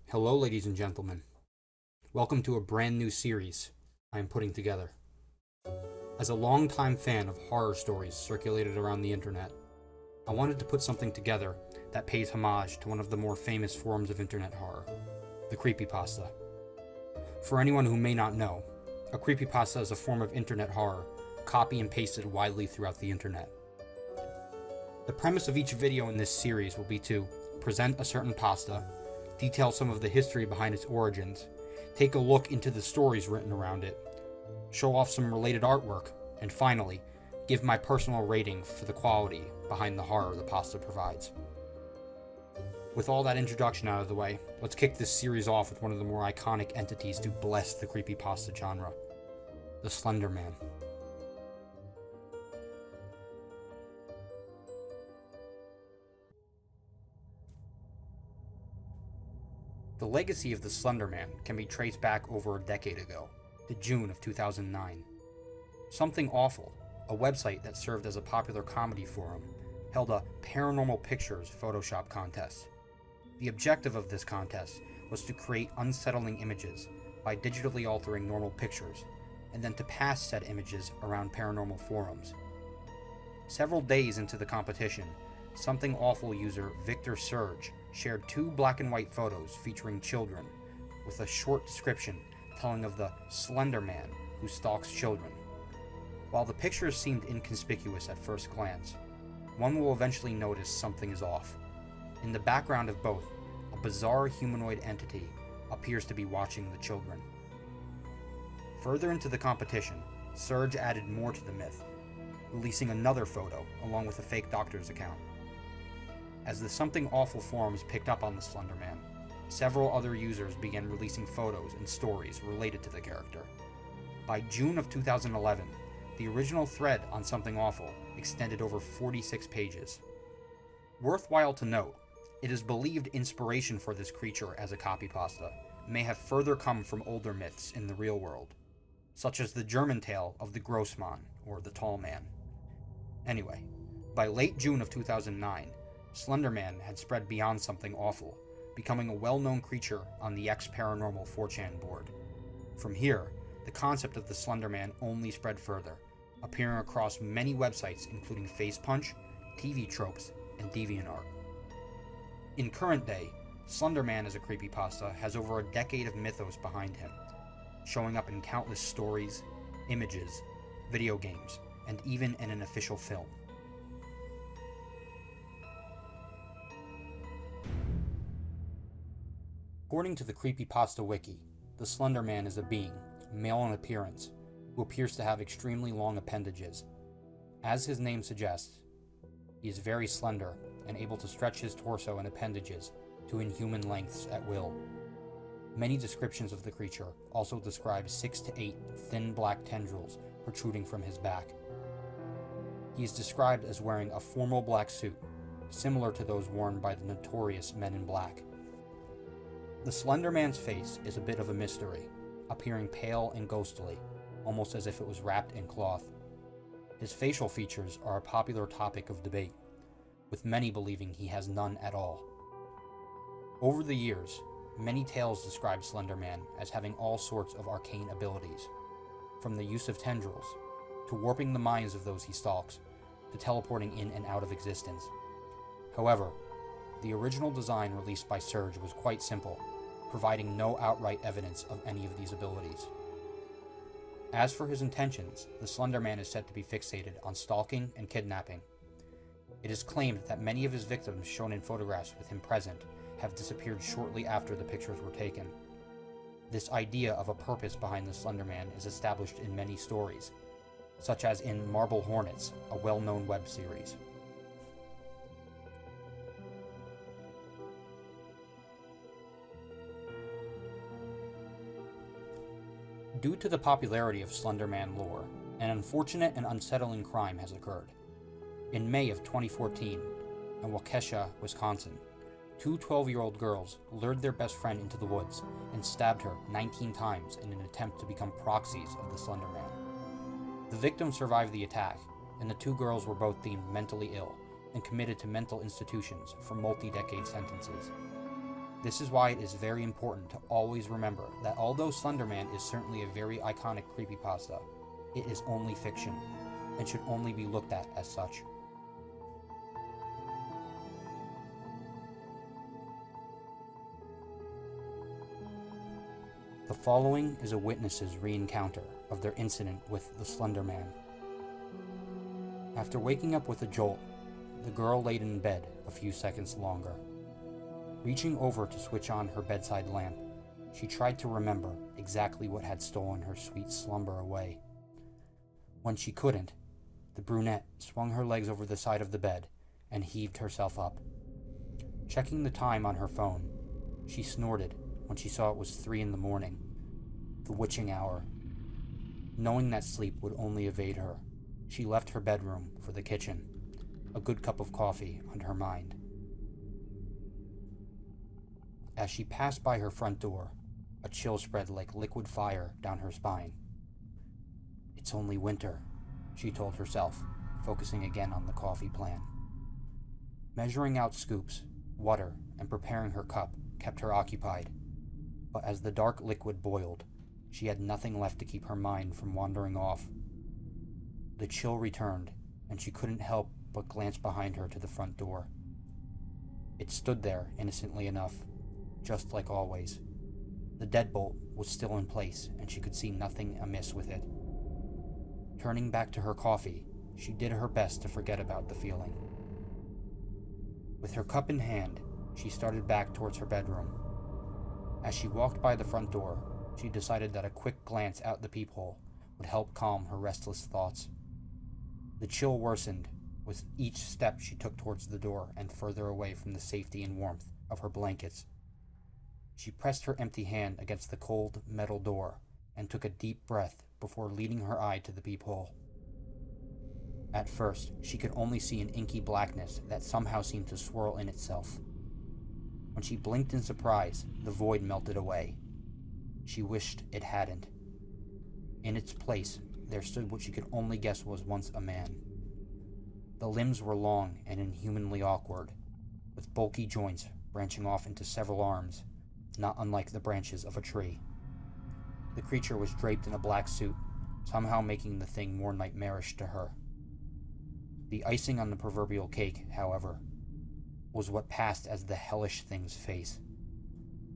Hello, ladies and gentlemen. Welcome to a brand new series I am putting together. As a longtime fan of horror stories circulated around the internet, I wanted to put something together that pays homage to one of the more famous forms of internet horror, the creepypasta. For anyone who may not know, a creepypasta is a form of internet horror copy and pasted widely throughout the internet. The premise of each video in this series will be to present a certain pasta, detail some of the history behind its origins, take a look into the stories written around it, show off some related artwork, and finally, give my personal rating for the quality behind the horror the pasta provides. With all that introduction out of the way, let's kick this series off with one of the more iconic entities to bless the creepypasta genre, the Slender Man. The legacy of the Slender Man can be traced back over a decade ago, to June of 2009. Something Awful, a website that served as a popular comedy forum, held a Paranormal Pictures Photoshop contest. The objective of this contest was to create unsettling images by digitally altering normal pictures, and then to pass said images around paranormal forums. Several days into the competition, Something Awful user Victor Surge shared 2 black and white photos featuring children, with a short description telling of the Slender Man who stalks children. While the pictures seemed inconspicuous at first glance, one will eventually notice something is off. In the background of both, a bizarre humanoid entity appears to be watching the children. Further into the competition, Surge added more to the myth, releasing another photo along with a fake doctor's account. As the Something Awful forums picked up on the Slender Man, several other users began releasing photos and stories related to the character. By June of 2011, the original thread on Something Awful extended over 46 pages. Worthwhile to note, it is believed inspiration for this creature as a copypasta may have further come from older myths in the real world, such as the German tale of the Grossmann, or the Tall Man. Anyway, by late June of 2009, Slender Man had spread beyond Something Awful, becoming a well-known creature on the ex-paranormal 4chan board. From here, the concept of the Slender Man only spread further, appearing across many websites including Facepunch, TV Tropes, and DeviantArt. In current day, Slender Man as a creepypasta has over a decade of mythos behind him, showing up in countless stories, images, video games, and even in an official film. According to the Creepypasta Wiki, the Slender Man is a being, male in appearance, who appears to have extremely long appendages. As his name suggests, he is very slender and able to stretch his torso and appendages to inhuman lengths at will. Many descriptions of the creature also describe 6 to 8 thin black tendrils protruding from his back. He is described as wearing a formal black suit, similar to those worn by the notorious Men in Black. The Slender Man's face is a bit of a mystery, appearing pale and ghostly, almost as if it was wrapped in cloth. His facial features are a popular topic of debate, with many believing he has none at all. Over the years, many tales describe Slender Man as having all sorts of arcane abilities, from the use of tendrils, to warping the minds of those he stalks, to teleporting in and out of existence. However, the original design released by Surge was quite simple, providing no outright evidence of any of these abilities. As for his intentions, the Slender Man is said to be fixated on stalking and kidnapping. It is claimed that many of his victims shown in photographs with him present have disappeared shortly after the pictures were taken. This idea of a purpose behind the Slender Man is established in many stories, such as in Marble Hornets, a well-known web series. Due to the popularity of Slender Man lore, an unfortunate and unsettling crime has occurred. In May of 2014, in Waukesha, Wisconsin, 2 12-year-old girls lured their best friend into the woods and stabbed her 19 times in an attempt to become proxies of the Slender Man. The victim survived the attack, and the 2 girls were both deemed mentally ill and committed to mental institutions for multi-decade sentences. This is why it is very important to always remember that although Slender Man is certainly a very iconic creepypasta, it is only fiction, and should only be looked at as such. The following is a witness's re-encounter of their incident with the Slender Man. After waking up with a jolt, the girl laid in bed a few seconds longer. Reaching over to switch on her bedside lamp, she tried to remember exactly what had stolen her sweet slumber away. When she couldn't, the brunette swung her legs over the side of the bed and heaved herself up. Checking the time on her phone, she snorted when she saw it was 3 a.m, the witching hour. Knowing that sleep would only evade her, she left her bedroom for the kitchen, a good cup of coffee on her mind. As she passed by her front door, a chill spread like liquid fire down her spine. "It's only winter," she told herself, focusing again on the coffee plan. Measuring out scoops, water, and preparing her cup kept her occupied, but as the dark liquid boiled, she had nothing left to keep her mind from wandering off. The chill returned, and she couldn't help but glance behind her to the front door. It stood there innocently enough, just like always. The deadbolt was still in place, and she could see nothing amiss with it. Turning back to her coffee, she did her best to forget about the feeling. With her cup in hand, she started back towards her bedroom. As she walked by the front door, she decided that a quick glance out the peephole would help calm her restless thoughts. The chill worsened with each step she took towards the door and further away from the safety and warmth of her blankets. She pressed her empty hand against the cold metal door and took a deep breath before leading her eye to the peephole. At first, she could only see an inky blackness that somehow seemed to swirl in itself. When she blinked in surprise, the void melted away. She wished it hadn't. In its place, there stood what she could only guess was once a man. The limbs were long and inhumanly awkward, with bulky joints branching off into several arms, not unlike the branches of a tree. The creature was draped in a black suit, somehow making the thing more nightmarish to her. The icing on the proverbial cake, however, was what passed as the hellish thing's face.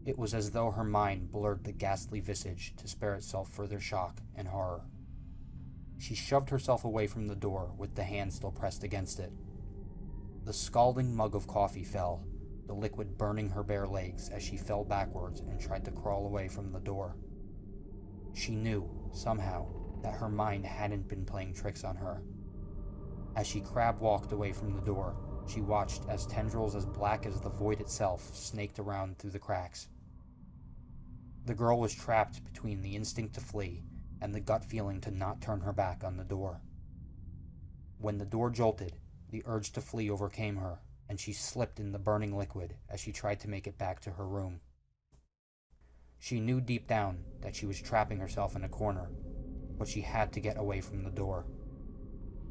It was as though her mind blurred the ghastly visage to spare itself further shock and horror. She shoved herself away from the door with the hand still pressed against it. The scalding mug of coffee fell, the liquid burning her bare legs as she fell backwards and tried to crawl away from the door. She knew, somehow, that her mind hadn't been playing tricks on her. As she crab-walked away from the door, she watched as tendrils as black as the void itself snaked around through the cracks. The girl was trapped between the instinct to flee and the gut feeling to not turn her back on the door. When the door jolted, the urge to flee overcame her, and she slipped in the burning liquid as she tried to make it back to her room. She knew deep down that she was trapping herself in a corner, but she had to get away from the door.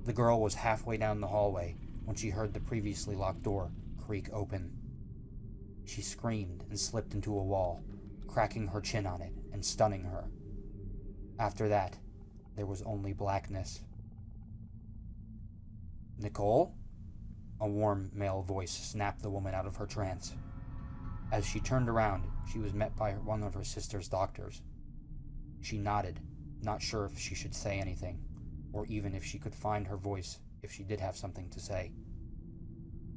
The girl was halfway down the hallway when she heard the previously locked door creak open. She screamed and slipped into a wall, cracking her chin on it and stunning her. After that, there was only blackness. "Nicole?" A warm male voice snapped the woman out of her trance. As she turned around, she was met by one of her sister's doctors. She nodded, not sure if she should say anything, or even if she could find her voice if she did have something to say.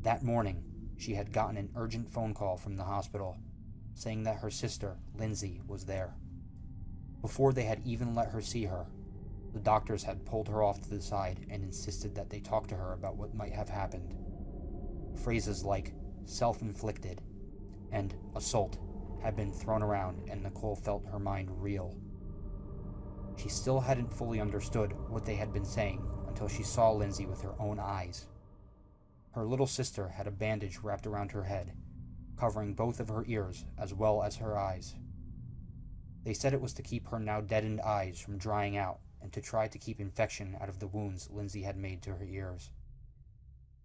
That morning, she had gotten an urgent phone call from the hospital, saying that her sister, Lindsay, was there. Before they had even let her see her, the doctors had pulled her off to the side and insisted that they talk to her about what might have happened. Phrases like self-inflicted and assault had been thrown around, and Nicole felt her mind reel. She still hadn't fully understood what they had been saying until she saw Lindsay with her own eyes. Her little sister had a bandage wrapped around her head, covering both of her ears as well as her eyes. They said it was to keep her now deadened eyes from drying out and to try to keep infection out of the wounds Lindsay had made to her ears.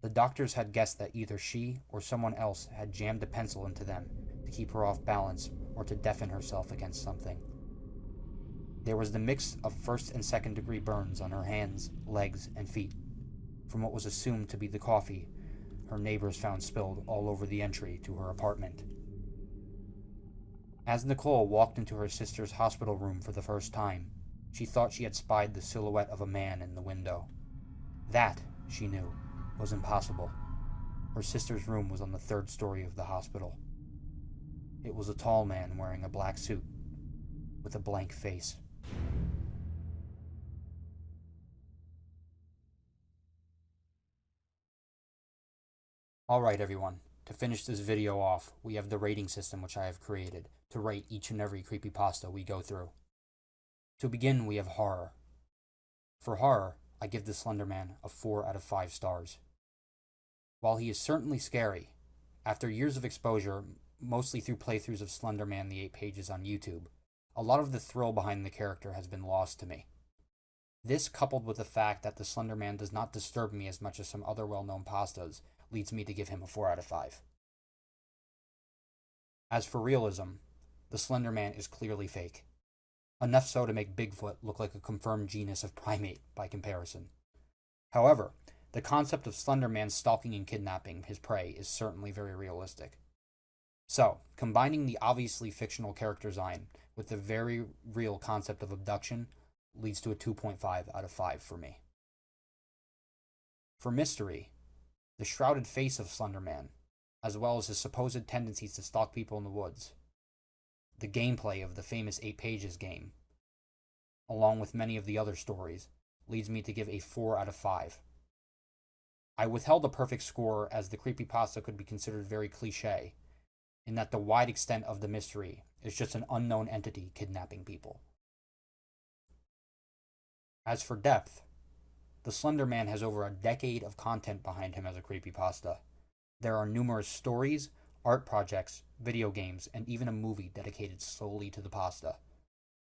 The doctors had guessed that either she or someone else had jammed a pencil into them to keep her off balance or to deafen herself against something. There was the mix of first and second degree burns on her hands, legs, and feet, from what was assumed to be the coffee her neighbors found spilled all over the entry to her apartment. As Nicole walked into her sister's hospital room for the first time, she thought she had spied the silhouette of a man in the window. That, she knew, was impossible. Her sister's room was on the third story of the hospital. It was a tall man wearing a black suit, with a blank face. Alright everyone, to finish this video off, we have the rating system which I have created to rate each and every creepypasta we go through. To begin, we have horror. For horror, I give the Slender Man a 4 out of 5 stars. While he is certainly scary, after years of exposure, mostly through playthroughs of Slender Man the 8 Pages on YouTube, a lot of the thrill behind the character has been lost to me. This, coupled with the fact that the Slender Man does not disturb me as much as some other well-known pastas, leads me to give him a 4 out of 5. As for realism, the Slender Man is clearly fake. Enough so to make Bigfoot look like a confirmed genus of primate by comparison. However, the concept of Slender Man stalking and kidnapping his prey is certainly very realistic. So, combining the obviously fictional character design with the very real concept of abduction leads to a 2.5 out of 5 for me. For mystery, the shrouded face of Slender Man, as well as his supposed tendencies to stalk people in the woods, the gameplay of the famous 8 Pages game, along with many of the other stories, leads me to give a 4 out of 5. I withheld a perfect score as the creepypasta could be considered very cliché, in that the wide extent of the mystery is just an unknown entity kidnapping people. As for depth, the Slender Man has over a decade of content behind him as a creepypasta. There are numerous stories, art projects, video games, and even a movie dedicated solely to the pasta.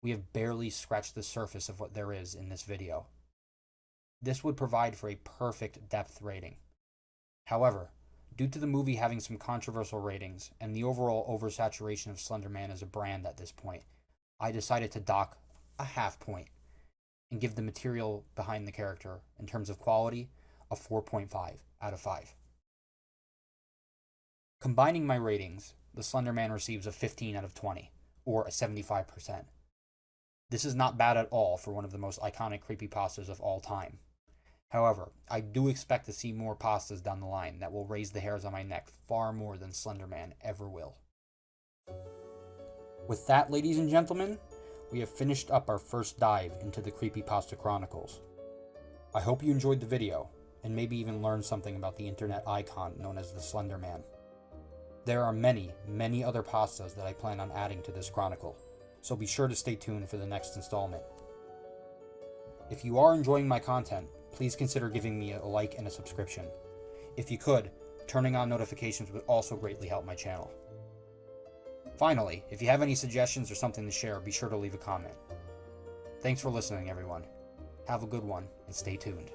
We have barely scratched the surface of what there is in this video. This would provide for a perfect depth rating. However, due to the movie having some controversial ratings and the overall oversaturation of Slender Man as a brand at this point, I decided to dock a half point and give the material behind the character, in terms of quality, a 4.5 out of 5. Combining my ratings, the Slender Man receives a 15 out of 20, or a 75%. This is not bad at all for one of the most iconic creepypastas of all time. However, I do expect to see more pastas down the line that will raise the hairs on my neck far more than Slender Man ever will. With that, ladies and gentlemen, we have finished up our first dive into the Creepypasta Chronicles. I hope you enjoyed the video, and maybe even learned something about the internet icon known as the Slender Man. There are many, many other pastas that I plan on adding to this chronicle, so be sure to stay tuned for the next installment. If you are enjoying my content, please consider giving me a like and a subscription. If you could, turning on notifications would also greatly help my channel. Finally, if you have any suggestions or something to share, be sure to leave a comment. Thanks for listening, everyone. Have a good one, and stay tuned.